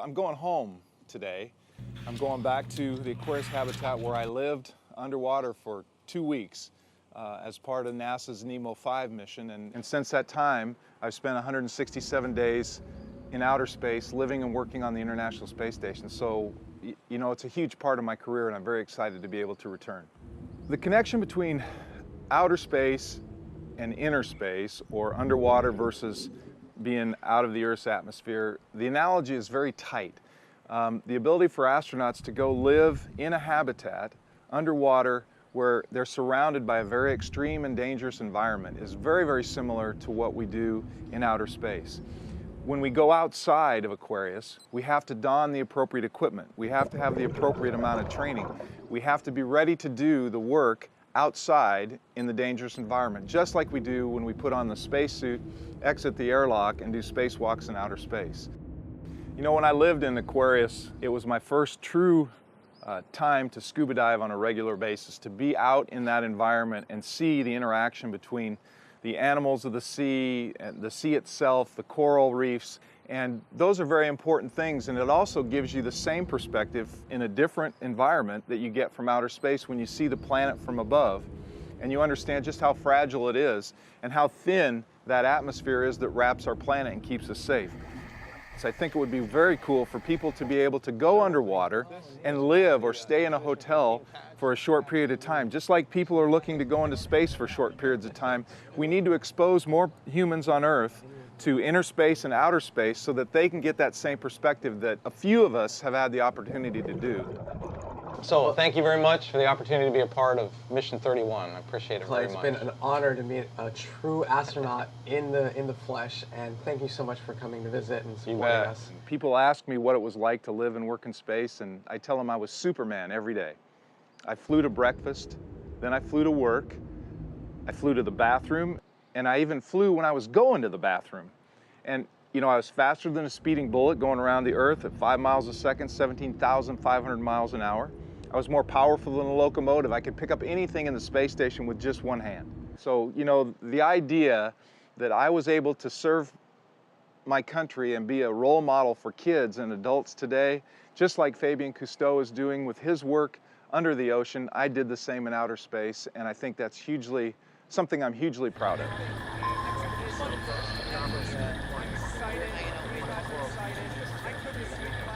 I'm going home today. I'm going back to the Aquarius habitat where I lived underwater for 2 weeks as part of NASA's Nemo 5 mission. And since that time, I've spent 167 days in outer space living and working on the International Space Station. So, you know, it's a huge part of my career and I'm very excited to be able to return. The connection between outer space and inner space, or underwater versus being out of the Earth's atmosphere, the analogy is very tight. The ability for astronauts to go live in a habitat underwater where they're surrounded by a very extreme and dangerous environment is very, very similar to what we do in outer space. When we go outside of Aquarius, we have to don the appropriate equipment. We have to have the appropriate amount of training. We have to be ready to do the work outside in the dangerous environment, just like we do when we put on the spacesuit, exit the airlock, and do spacewalks in outer space. You know, when I lived in Aquarius, it was my first true time to scuba dive on a regular basis, to be out in that environment and see the interaction between the animals of the sea, and the sea itself, the coral reefs, and those are very important things, and it also gives you the same perspective in a different environment that you get from outer space when you see the planet from above, and you understand just how fragile it is and how thin that atmosphere is that wraps our planet and keeps us safe. So I think it would be very cool for people to be able to go underwater and live or stay in a hotel for a short period of time. Just like people are looking to go into space for short periods of time, we need to expose more humans on Earth to inner space and outer space so that they can get that same perspective that a few of us have had the opportunity to do. So thank you very much for the opportunity to be a part of Mission 31. I appreciate it very much. It's been an honor to meet a true astronaut in the flesh, and thank you so much for coming to visit and supporting us. People ask me what it was like to live and work in space, and I tell them I was Superman every day. I flew to breakfast, then I flew to work, I flew to the bathroom, and I even flew when I was going to the bathroom. And you know, I was faster than a speeding bullet going around the Earth at 5 miles a second, 17,500 miles an hour. I was more powerful than a locomotive. I could pick up anything in the space station with just one hand. So, you know, the idea that I was able to serve my country and be a role model for kids and adults today, just like Fabien Cousteau is doing with his work under the ocean, I did the same in outer space, and I think that's something I'm hugely proud of. Excited. I couldn't